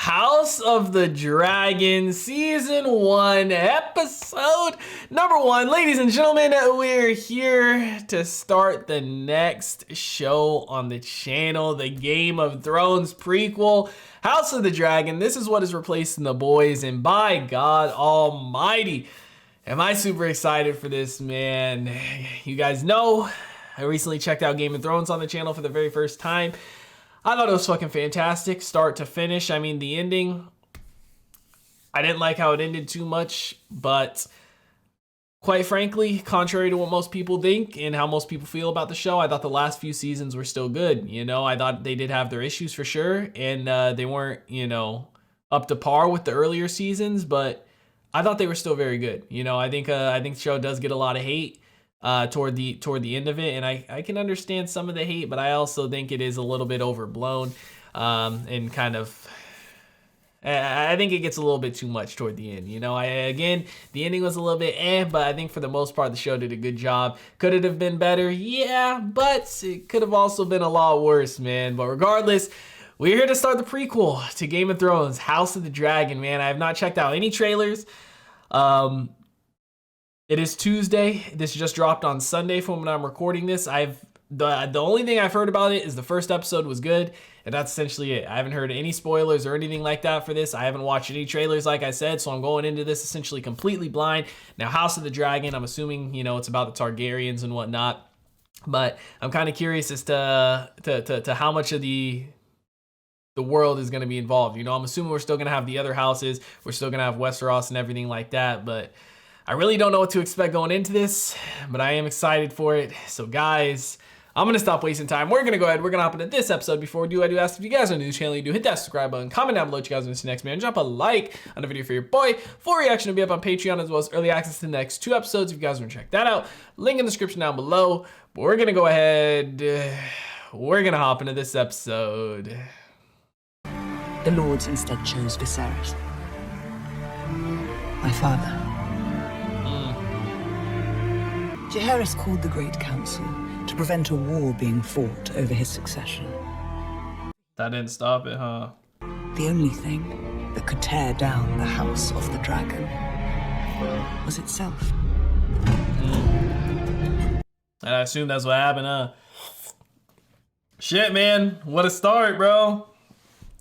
House of the Dragon Season 1, Episode number 1. Ladies and gentlemen, we're here to start the next show on the channel, the Game of Thrones prequel, House of the Dragon. This is what is replacing The Boys, and by God Almighty, am I super excited for this, man. You guys know, I recently checked out Game of Thrones on the channel for the very first time. I thought it was fucking fantastic, start to finish. I mean, the ending, I didn't like how it ended too much, but quite frankly, contrary to what most people think and how most people feel about the show, I thought the last few seasons were still good. You know, I thought they did have their issues for sure, and they weren't, you know, up to par with the earlier seasons, but I thought they were still very good. You know, I think the show does get a lot of hate toward the end of it, and I can understand some of the hate, but I also think it is a little bit overblown, and kind of, I think it gets a little bit too much toward the end. You know, again, the ending was a little bit but I think for the most part the show did a good job. Could it have been better? Yeah, but it could have also been a lot worse, man. But regardless, we're here to start the prequel to Game of Thrones, House of the Dragon, man. I have not checked out any trailers. It is Tuesday. This just dropped on Sunday from when I'm recording this. The only thing I've heard about it is the first episode was good, and that's essentially it. I haven't heard any spoilers or anything like that for this. I haven't watched any trailers, like I said, so I'm going into this essentially completely blind. Now, House of the Dragon, I'm assuming, you know, it's about the Targaryens and whatnot, but I'm kind of curious as to how much of the world is going to be involved. You know, I'm assuming we're still going to have the other houses. We're still going to have Westeros and everything like that, but I really don't know what to expect going into this, but I am excited for it. So guys, I'm going to stop wasting time. We're going to go ahead. We're going to hop into this episode. Before we do, I do ask if you guys are new to the channel, you do hit that subscribe button, comment down below what you guys want to see next, man. Drop a like on the video for your boy. Full reaction to be up on Patreon, as well as early access to the next 2 episodes if you guys want to check that out. Link in the description down below. But we're going to go ahead. We're going to hop into this episode. The Lords instead chose Viserys, my father. Heirs called the Great Council to prevent a war being fought over his succession. That didn't stop it, huh? The only thing that could tear down the House of the Dragon was itself. And I assume that's what happened, huh? Shit, man. What a start, bro.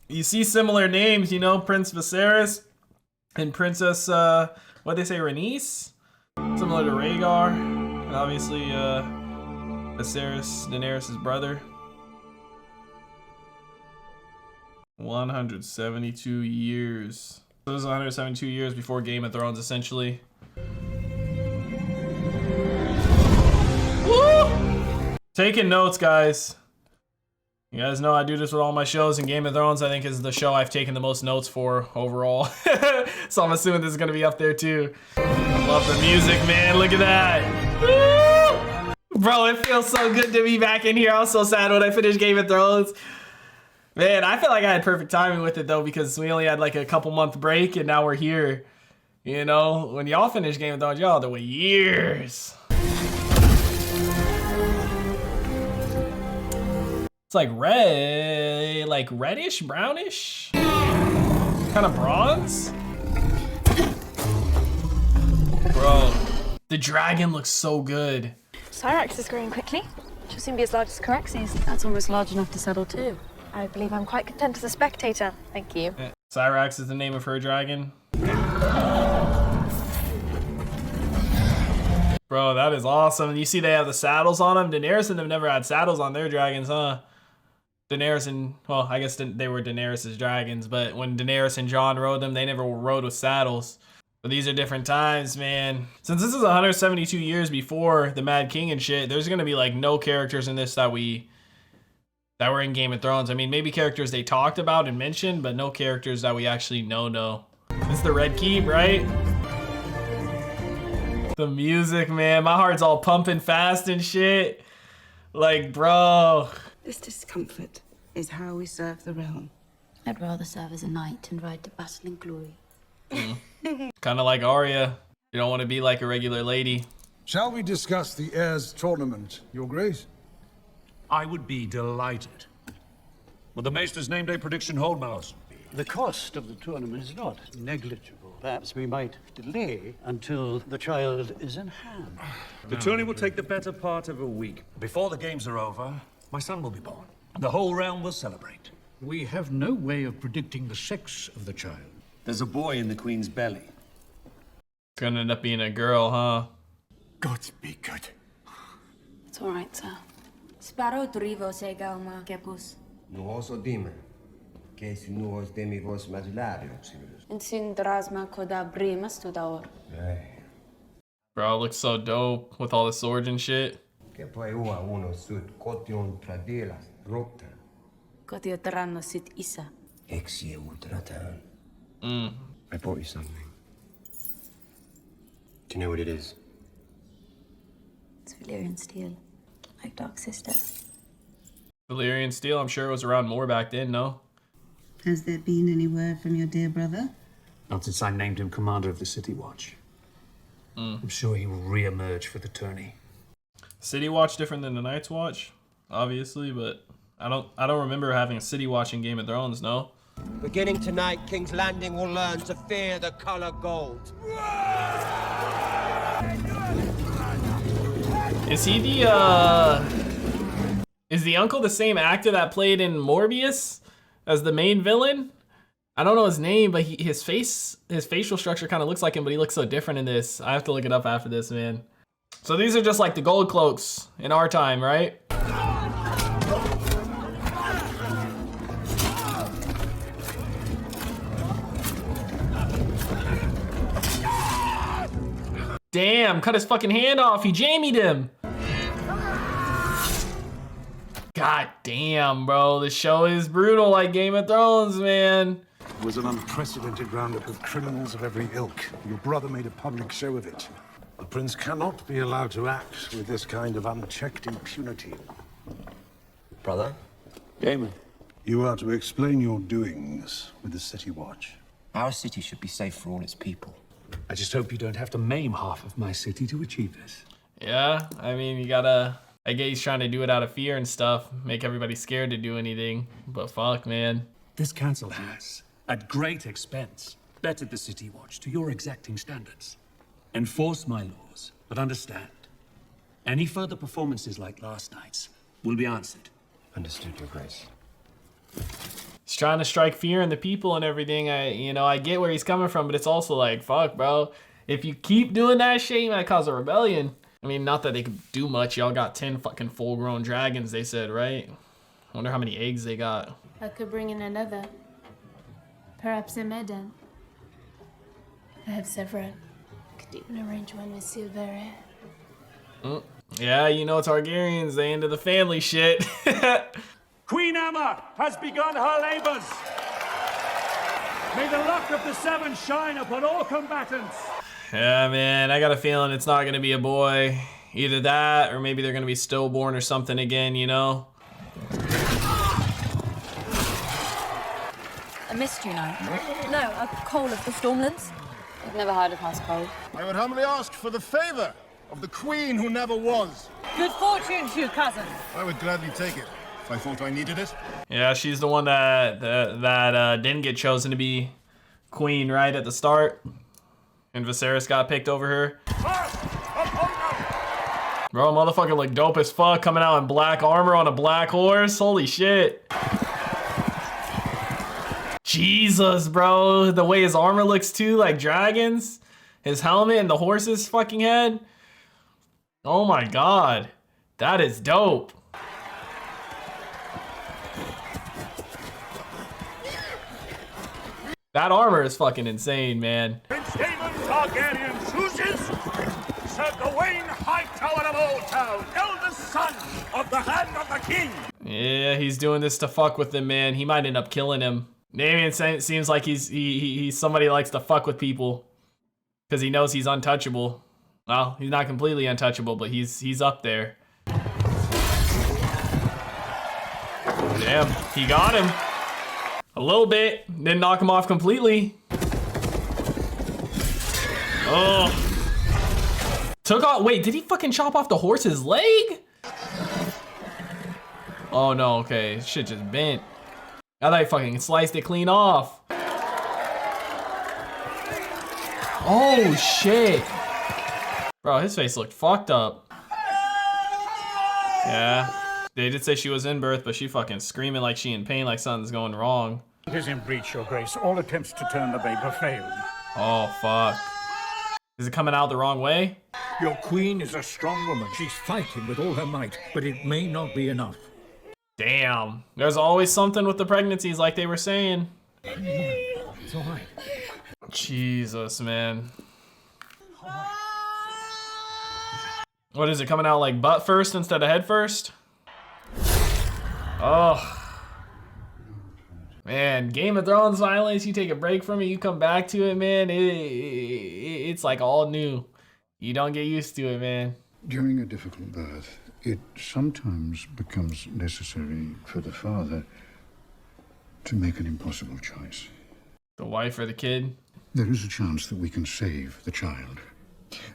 You see similar names, you know, Prince Viserys and Princess, what'd they say, Rhaenys? Similar to Rhaegar. Obviously, Viserys, Daenerys' brother. 172 years. So this is 172 years before Game of Thrones, essentially. Woo! Taking notes, guys. You guys know I do this with all my shows, and Game of Thrones, I think, is the show I've taken the most notes for overall. So I'm assuming this is going to be up there, too. Love the music, man. Look at that. Woo! Bro, it feels so good to be back in here. I was so sad when I finished Game of Thrones. Man, I feel like I had perfect timing with it, though, because we only had like a couple-month break, and now we're here. You know, when y'all finish Game of Thrones, y'all had to wait years. It's like red, like reddish, brownish, kind of bronze. Bro, the dragon looks so good. Syrax is growing quickly. She'll soon be as large as Caraxes. That's almost large enough to settle too. I believe I'm quite content as a spectator. Thank you. Syrax is the name of her dragon. Bro, that is awesome. You see they have the saddles on them. Daenerys and them never had saddles on their dragons, huh? Daenerys and, well, I guess they were Daenerys' dragons, but when Daenerys and Jon rode them, they never rode with saddles. But these are different times, man. Since this is 172 years before the Mad King and shit, there's gonna be like no characters in this that were in Game of Thrones. I mean, maybe characters they talked about and mentioned, but no characters that we actually know. It's the Red Keep, right? The music, man. My heart's all pumping fast and shit. Like, bro. This discomfort is how we serve the realm. I'd rather serve as a knight and ride to battle in glory. Kind of like Arya. You don't want to be like a regular lady. Shall we discuss the Heirs tournament, Your Grace? I would be delighted. Will the Maester's name day prediction hold, Mouse? The cost of the tournament is not negligible. Perhaps we might delay until the child is in hand. The tourney will take the better part of a week. Before the games are over, my son will be born. The whole realm will celebrate. We have no way of predicting the sex of the child. There's a boy in the Queen's belly. It's gonna end up being a girl, huh? God be good. It's all right, sir. Sparo drivo sega uma kepus. Nuos o Daemon, que si nuos demivos magularios. Insin drasma koda brimas tudaor. Bro, it looks so dope with all the swords and shit. Que poi ua uno sud cotion tradelas rota. Kotio terrano sit isa. Exie ultratan. I bought you something. Do you know what it is? It's Valyrian steel. Like Dark Sister. Valyrian steel, I'm sure it was around more back then, no? Has there been any word from your dear brother? Not since I named him commander of the City Watch. I'm sure he will re-emerge for the tourney. City Watch different than the Night's Watch, obviously, but I don't remember having a City Watch in Game of Thrones, no? Beginning tonight, King's Landing will learn to fear the color gold. Is he is the uncle the same actor that played in Morbius as the main villain? I don't know his name, but his facial structure kind of looks like him, but he looks so different in this. I have to look it up after this, man. So these are just like the gold cloaks in our time, right? Damn, cut his fucking hand off. He jamied him. God damn, bro. This show is brutal like Game of Thrones, man. It was an unprecedented roundup of criminals of every ilk. Your brother made a public show of it. The prince cannot be allowed to act with this kind of unchecked impunity. Brother? Daemon. You are to explain your doings with the City Watch. Our city should be safe for all its people. I just hope you don't have to maim half of my city to achieve this. Yeah, I mean, you gotta... I guess he's trying to do it out of fear and stuff, make everybody scared to do anything. But fuck, man. This council has, at great expense, bettered the City Watch to your exacting standards. Enforce my laws, but understand, any further performances like last night's will be answered. Understood, Your Grace. He's trying to strike fear in the people and everything. I get where he's coming from, but it's also like, fuck, bro. If you keep doing that shit, you might cause a rebellion. I mean, not that they could do much. Y'all got 10 fucking full-grown dragons, they said, right? I wonder how many eggs they got. I could bring in another. Perhaps a Medan. I have several. Could even arrange one with Silver. Yeah, you know Targaryens, they into the family shit. Queen Emma has begun her labors. May the luck of the Seven shine upon all combatants. Yeah, man, I got a feeling it's not gonna be a boy. Either that, or maybe they're gonna be stillborn or something again, you know? A mist, you know. No, a coal of the Stormlands. I've never heard of House Cold. I would humbly ask for the favor of the queen who never was. Good fortune to you, cousin. I would gladly take it if I thought I needed it. Yeah, she's the one that didn't get chosen to be queen right at the start. And Viserys got picked over her. Bro, motherfucker look dope as fuck coming out in black armor on a black horse. Holy shit. Jesus, bro. The way his armor looks too, like dragons. His helmet and the horse's fucking head. Oh my god. That is dope. That armor is fucking insane, man. Prince Daemon Targaryen chooses Sir Gawain Hightower of Old Town, eldest son of the Hand of the King. Yeah, he's doing this to fuck with him, man. He might end up killing him. Daemon seems like he's somebody who likes to fuck with people because he knows he's untouchable. Well, he's not completely untouchable, but he's up there. Damn, he got him. A little bit, didn't knock him off completely. Oh. Took off, wait, did he fucking chop off the horse's leg? Oh no, okay, shit just bent. I thought he fucking sliced it clean off. Oh shit. Bro, his face looked fucked up. Yeah. They did say she was in birth, but she fucking screaming like she in pain, like something's going wrong. It is in breach, Your Grace. All attempts to turn the babe have failed. Oh, fuck. Is it coming out the wrong way? Your queen is a strong woman. She's fighting with all her might, but it may not be enough. Damn. There's always something with the pregnancies, like they were saying. It's all right. Jesus, man. What is it, coming out like butt first instead of head first? Oh. Man, Game of Thrones violence, you take a break from it, you come back to it, man, it's like all new. You don't get used to it, man. During a difficult birth, it sometimes becomes necessary for the father to make an impossible choice. The wife or the kid? There is a chance that we can save the child.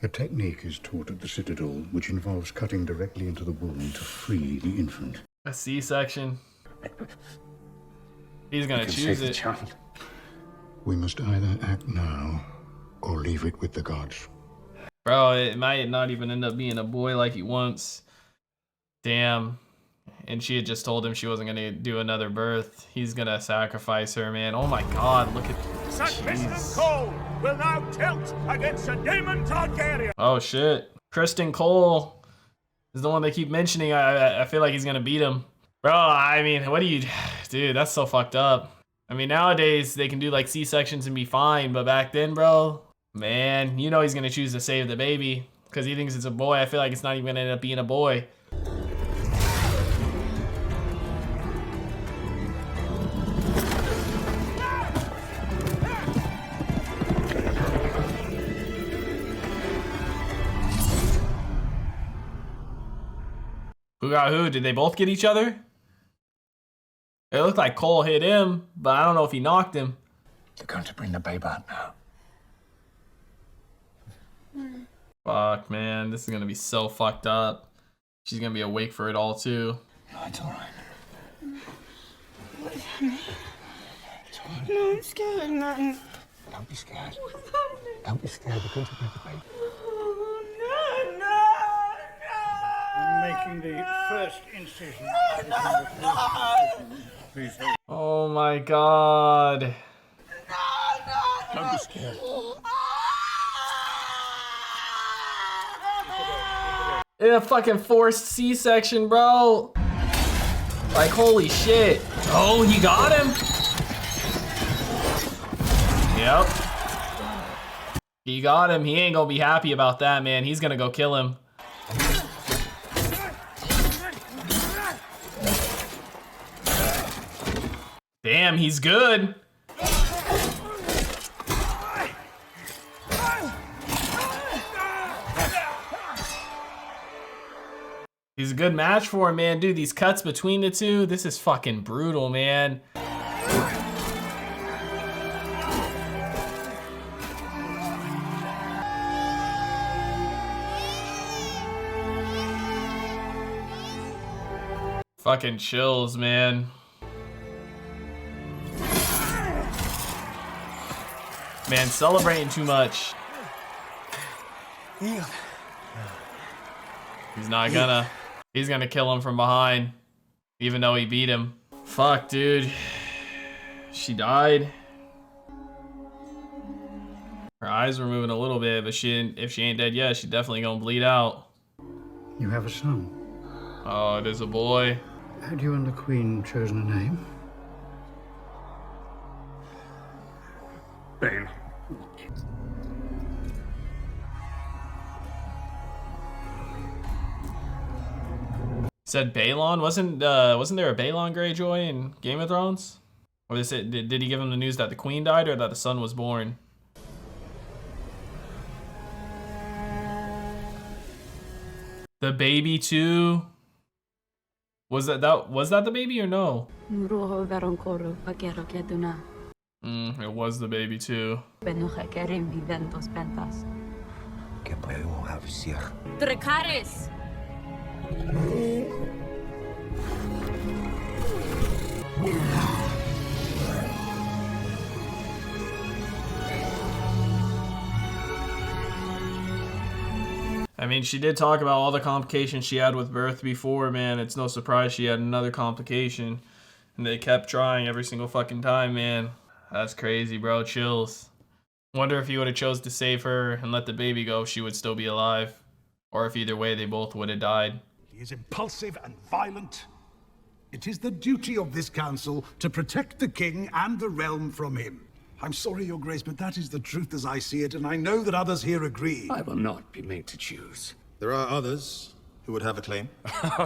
A technique is taught at the Citadel which involves cutting directly into the womb to free the infant. A C-section. He's gonna choose it. We must either act now or leave it with the gods. Bro, it might not even end up being a boy like he wants. Damn. And she had just told him she wasn't gonna do another birth. He's gonna sacrifice her, man. Oh my god, look at St. Kristen Cole will now tilt against a Daemon Targaryen. Oh shit. Kristen Cole is the one they keep mentioning. I feel like he's gonna beat him. Bro, I mean, what do you... Dude, that's so fucked up. I mean, nowadays, they can do, like, C-sections and be fine, but back then, bro, man, you know he's gonna choose to save the baby, because he thinks it's a boy. I feel like it's not even gonna end up being a boy. Who got who? Did they both get each other? It looked like Cole hit him, but I don't know if he knocked him. They're going to bring the babe out now. Fuck, man. This is gonna be so fucked up. She's gonna be awake for it all, too. No, it's all right. What's happening? No, I'm scared. Nothing. Don't be scared. Don't be scared. We're going to bring the babe. I'm making the first incision. Please hold. Oh my god. Don't be scared. In a fucking forced C-section, bro. Like, holy shit. Oh, he got him. Yep. He got him. He ain't gonna be happy about that, man. He's gonna go kill him. Damn, he's good. He's a good match for him, man. Dude, these cuts between the two, this is fucking brutal, man. Fucking chills, man. Man, celebrating too much. He's not gonna. He's gonna kill him from behind, even though he beat him. Fuck, dude. She died. Her eyes were moving a little bit, but if she ain't dead yet, she's definitely gonna bleed out. You have a son. Oh, it is a boy. Had you and the Queen chosen a name? Bale. Said Balon? Wasn't there a Balon Greyjoy in Game of Thrones? Or did he give him the news that the Queen died or that the son was born? The baby too? Was that the baby or no? It was the baby too. Dracarys! I mean, she did talk about all the complications she had with birth before, man. It's no surprise she had another complication. And they kept trying every single fucking time, man. That's crazy, bro. Chills. Wonder if he would have chose to save her and let the baby go, if she would still be alive. Or if either way, they both would have died. He is impulsive and violent. It is the duty of this council to protect the king and the realm from him. I'm sorry, Your Grace, but that is the truth as I see it, and I know that others here agree. I will not be made to choose. There are others who would have a claim.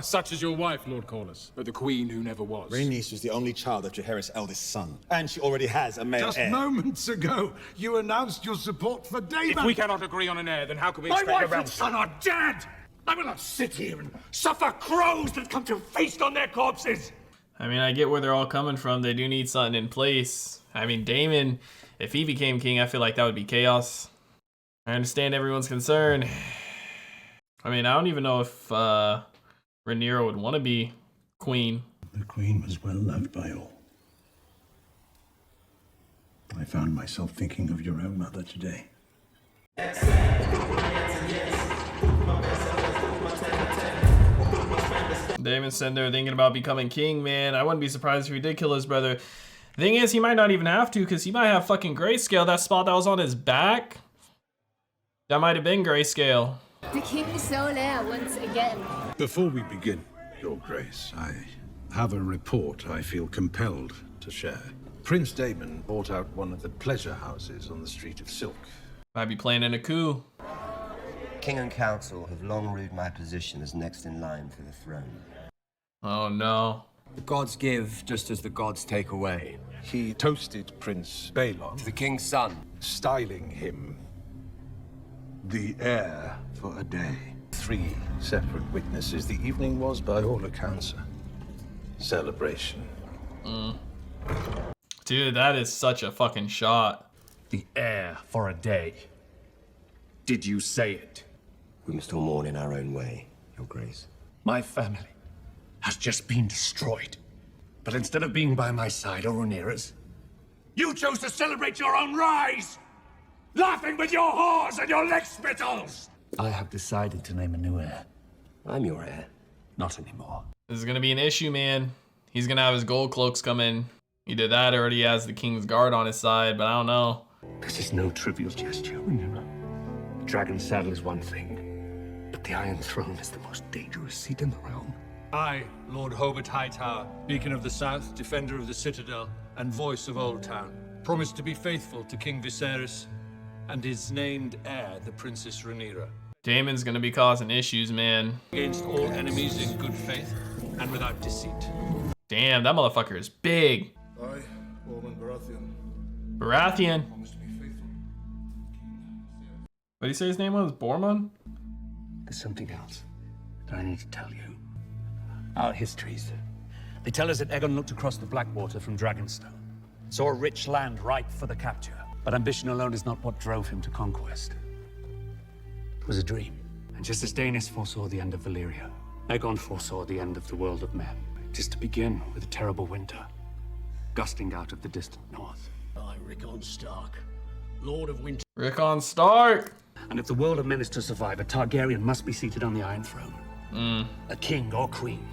Such as your wife, Lord Corlys, but the queen who never was. Rhaenys was the only child of Jaehaerys' eldest son, and she already has a male Just heir. moments ago, you announced your support for Daemon. If we cannot agree on an heir, then how can we My expect wife a realm? and son are dead! I will not sit here and suffer crows that come to feast on their corpses! I mean, I get where they're all coming from. They do need something in place. I mean, Daemon, if he became king, I feel like that would be chaos. I understand everyone's concern. I mean, I don't even know if Rhaenyra would want to be queen. The queen was well loved by all. I found myself thinking of your own mother today. Daemon's sitting there thinking about becoming king, man. I wouldn't be surprised if he did kill his brother. The thing is, he might not even have to, because he might have fucking grayscale. That spot that was on his back, that might have been grayscale. The king's sole heir once again. Before we begin, Your Grace, I have a report I feel compelled to share. Prince Daemon bought out one of the pleasure houses on the Street of Silk. Might be planning a coup. King and council have long ruled my position as next in line for the throne. Oh no. The gods give just as the gods take away. He toasted Prince Balon, To the king's son. styling him the heir for a day. 3 separate witnesses. The evening was, by all accounts, a celebration. Dude, that is such a fucking shot. The heir for a day. Did you say it? We must all mourn in our own way, Your Grace. My family has just been destroyed. But instead of being by my side or Rhaenyra's, You chose to celebrate your own rise! Laughing with your whores and your leg spittles! I have decided to name a new heir. I'm your heir. Not anymore. This is gonna be an issue, man. He's gonna have his gold cloaks come in. Either that or he has the King's Guard on his side, but I don't know. This is no trivial gesture, Rhaenyra. The dragon's saddle is one thing, but the Iron Throne is the most dangerous seat in the realm. I, Lord Hobart Hightower, Beacon of the South, Defender of the Citadel, and Voice of Old Town, promise to be faithful to King Viserys and his named heir, the Princess Rhaenyra. Daemon's gonna be causing issues, man. Against all enemies in good faith and without deceit. Damn, that motherfucker is big. I, Ormond Baratheon, Baratheon. promise to be faithful. What did he say his name was? Bormund? There's something else that I need to tell you. Our histories. They tell us that Aegon looked across the Blackwater from Dragonstone, saw a rich land ripe for the capture. But ambition alone is not what drove him to conquest. It was a dream. And just as Daenerys foresaw the end of Valyria, Aegon foresaw the end of the world of men. Just to begin with a terrible winter, gusting out of the distant north. I, Rickon Stark, Lord of Winter. Rickon Stark! And if the world of men is to survive, a Targaryen must be seated on the Iron Throne. A king or queen,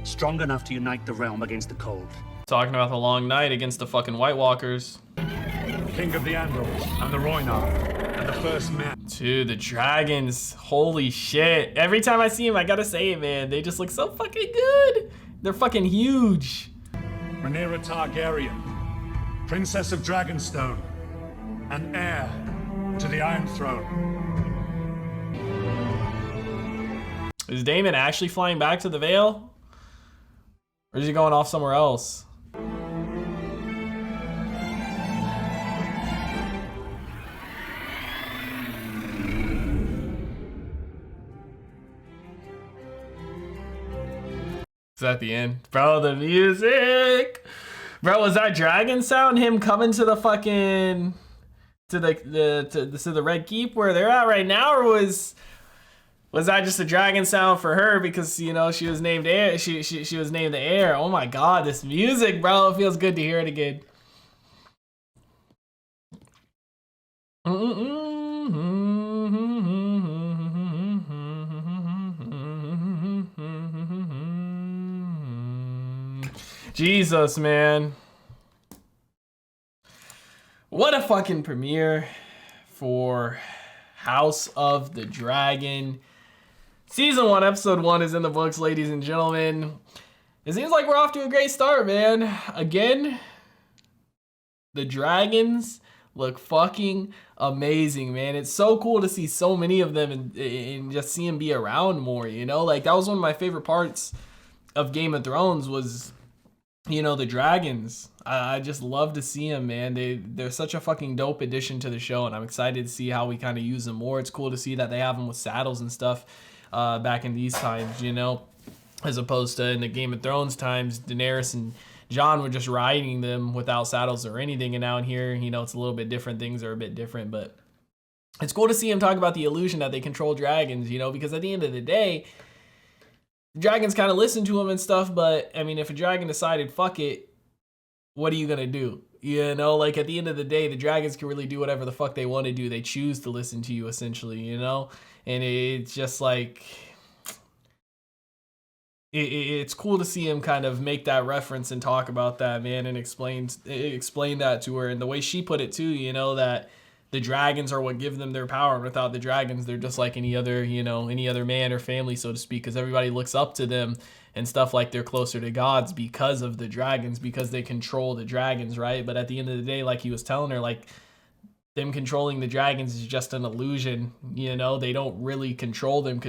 strong enough to unite the realm against the cold. Talking about the long night against the fucking White Walkers. King of the Andals and the Rhoynar and the first man. Dude, the dragons. Holy shit. Every time I see them, I gotta say it, man. They just look so fucking good. They're fucking huge. Rhaenyra Targaryen, Princess of Dragonstone, and heir to the Iron Throne. Is Daemon actually flying back to the Vale? Or is he going off somewhere else? Is that the end? Bro, the music! Bro, was that dragon sound him coming to the fucking... to the Red Keep where they're at right now? Or was that just a dragon sound for her because, you know, she was named heir? She was named the heir. Oh my god, this music, bro. It feels good to hear it again. Jesus, man. What a fucking premiere for House of the Dragon. Season 1, Episode 1 is in the books, ladies and gentlemen. It seems like we're off to a great start, man. Again, the dragons look fucking amazing, man. It's so cool to see so many of them and just see them be around more, you know? Like, that was one of my favorite parts of Game of Thrones was, you know, the dragons. I just love to see them, man. They're such a fucking dope addition to the show, and I'm excited to see how we kind of use them more. It's cool to see that they have them with saddles and stuff back in these times, you know, as opposed to in the Game of Thrones times, Daenerys and Jon were just riding them without saddles or anything, and now in here, you know, it's a little bit different. Things are a bit different, but it's cool to see him talk about the illusion that they control dragons, you know, because at the end of the day, dragons kind of listen to him and stuff, but I mean, if a dragon decided, fuck it, what are you gonna do? You know, like at the end of the day, the dragons can really do whatever the fuck they want to do. They choose to listen to you, essentially, you know? And it's just like, it's cool to see him kind of make that reference and talk about that, man, and explain that to her. And the way she put it too, you know, that the dragons are what give them their power. And without the dragons, they're just like any other, you know, any other man or family, so to speak, because everybody looks up to them and stuff, like they're closer to gods because of the dragons, because they control the dragons, right? But at the end of the day, like he was telling her, like, them controlling the dragons is just an illusion, you know? They don't really control them.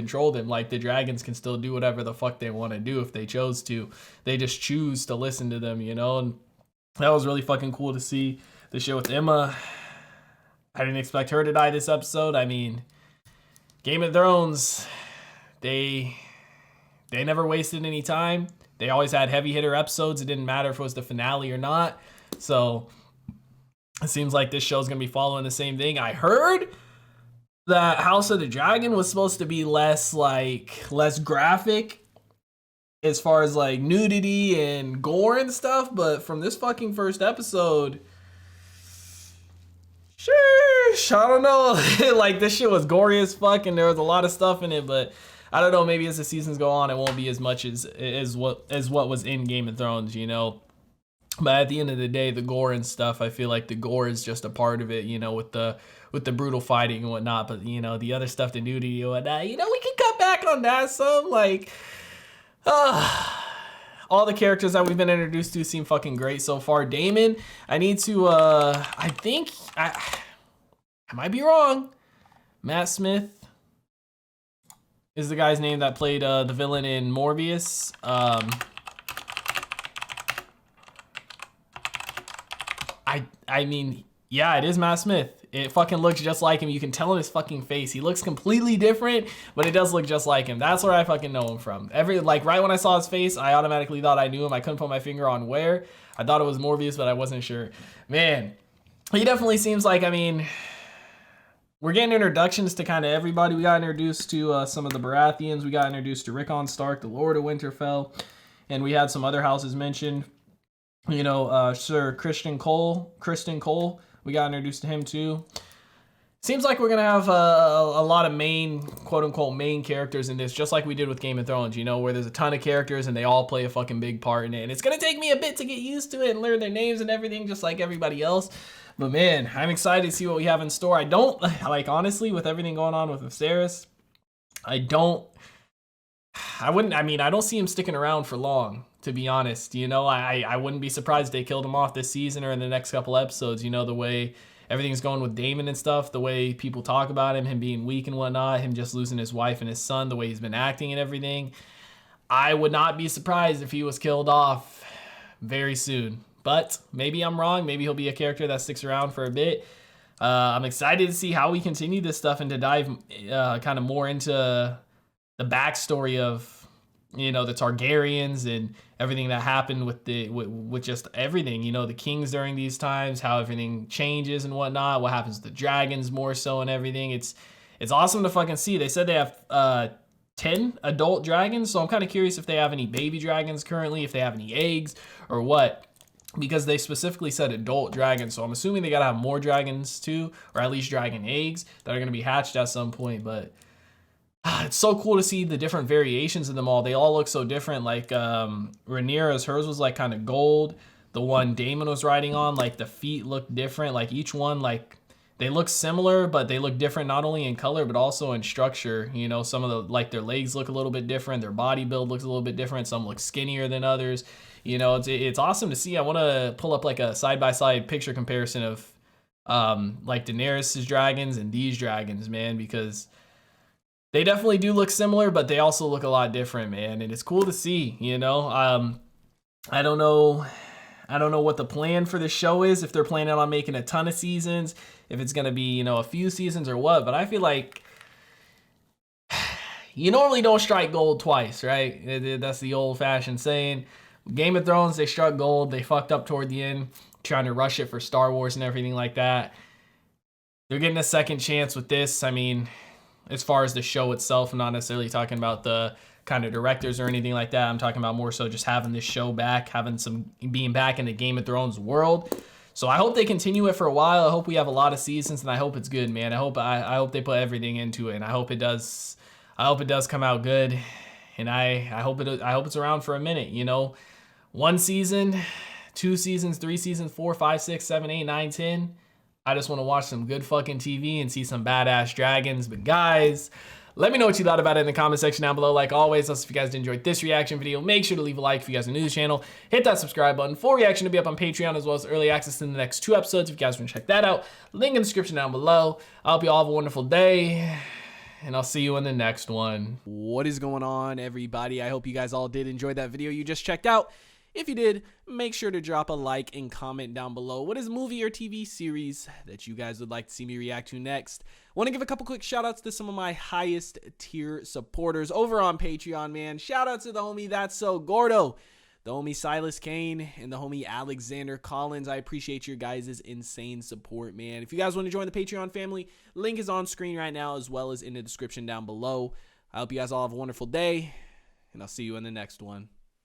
Like, the dragons can still do whatever the fuck they want to do if they chose to. They just choose to listen to them, you know? And that was really fucking cool to see the show with Emma. I didn't expect her to die this episode. I mean, Game of Thrones, they never wasted any time. They always had heavy hitter episodes. It didn't matter if it was the finale or not. So it seems like this show's gonna be following the same thing. I heard that House of the Dragon was supposed to be less graphic as far as like nudity and gore and stuff, but from this fucking first episode, sheesh, I don't know. Like, this shit was gory as fuck and there was a lot of stuff in it, but I don't know, maybe as the seasons go on, it won't be as much as what was in Game of Thrones, you know? But at the end of the day, the gore and stuff, I feel like the gore is just a part of it, you know, with the brutal fighting and whatnot. But, you know, the other stuff, the nudity and whatnot, you know, we can cut back on that some. Like, all the characters that we've been introduced to seem fucking great so far. Daemon, I need to, I think, I might be wrong. Matt Smith is the guy's name that played the villain in Morbius. I mean, yeah, it is Matt Smith. It fucking looks just like him. You can tell in his fucking face. He looks completely different, but it does look just like him. That's where I fucking know him from. Right when I saw his face, I automatically thought I knew him. I couldn't put my finger on where. I thought it was Morbius, but I wasn't sure. Man, he definitely seems like, I mean, we're getting introductions to kind of everybody. We got introduced to some of the Baratheons. We got introduced to Rickon Stark, the Lord of Winterfell. And we had some other houses mentioned. You know, Sir Kristen Cole. We got introduced to him too. Seems like we're going to have a lot of main, quote-unquote, main characters in this, just like we did with Game of Thrones, you know, where there's a ton of characters and they all play a fucking big part in it. And it's going to take me a bit to get used to it and learn their names and everything, just like everybody else. But man, I'm excited to see what we have in store. I don't, like, honestly, with everything going on with Viserys, I don't see him sticking around for long, to be honest. You know, I wouldn't be surprised if they killed him off this season or in the next couple episodes. You know, the way everything's going with Daemon and stuff, the way people talk about him being weak and whatnot, him just losing his wife and his son, the way he's been acting and everything. I would not be surprised if he was killed off very soon. But maybe I'm wrong. Maybe he'll be a character that sticks around for a bit. I'm excited to see how we continue this stuff and to dive kind of more into the backstory of, you know, the Targaryens and everything that happened with just everything, you know, the kings during these times, how everything changes and whatnot, what happens to the dragons more so and everything. It's awesome to fucking see. They said they have 10 adult dragons, so I'm kind of curious if they have any baby dragons currently, if they have any eggs or what, because they specifically said adult dragons, so I'm assuming they gotta have more dragons too, or at least dragon eggs that are gonna be hatched at some point. But it's so cool to see the different variations of them all. They all look so different. Like Rhaenyra's, hers was like kind of gold. The one Daemon was riding on, like the feet look different. Like each one, like they look similar, but they look different not only in color but also in structure. You know, some of the, like their legs look a little bit different, their body build looks a little bit different. Some look skinnier than others. You know, it's awesome to see. I want to pull up like a side-by-side picture comparison of like Daenerys' dragons and these dragons, man, because they definitely do look similar, but they also look a lot different, man. And it's cool to see, you know. I don't know what the plan for the show is, if they're planning on making a ton of seasons, if it's going to be, you know, a few seasons or what. But I feel like you normally don't strike gold twice, right? That's the old-fashioned saying. Game of Thrones, they struck gold. They fucked up toward the end, trying to rush it for Star Wars and everything like that. They're getting a second chance with this. I mean, as far as the show itself, I'm not necessarily talking about the kind of directors or anything like that. I'm talking about more so just having this show back, being back in the Game of Thrones world. So I hope they continue it for a while. I hope we have a lot of seasons, and I hope it's good, man. I hope they put everything into it, and I hope it does come out good. And I hope it's around for a minute, you know. 1 season, 2 seasons, 3 seasons, 4, 5, 6, 7, 8, 9, 10. I just want to watch some good fucking TV and see some badass dragons. But guys, let me know what you thought about it in the comment section down below. Like always, if you guys enjoyed this reaction video, make sure to leave a like if you guys are new to the channel. Hit that subscribe button. Full reaction to be up on Patreon, as well as early access to the next 2 episodes if you guys want to check that out. Link in the description down below. I hope you all have a wonderful day, and I'll see you in the next one. What is going on, everybody? I hope you guys all did enjoy that video you just checked out. If you did, make sure to drop a like and comment down below. What is a movie or TV series that you guys would like to see me react to next? Want to give a couple quick shout outs to some of my highest tier supporters over on Patreon, man. Shout out to the homie That's So Gordo, the homie Silas Kane, and the homie Alexander Collins. I appreciate your guys' insane support, man. If you guys want to join the Patreon family, link is on screen right now, as well as in the description down below. I hope you guys all have a wonderful day, and I'll see you in the next one.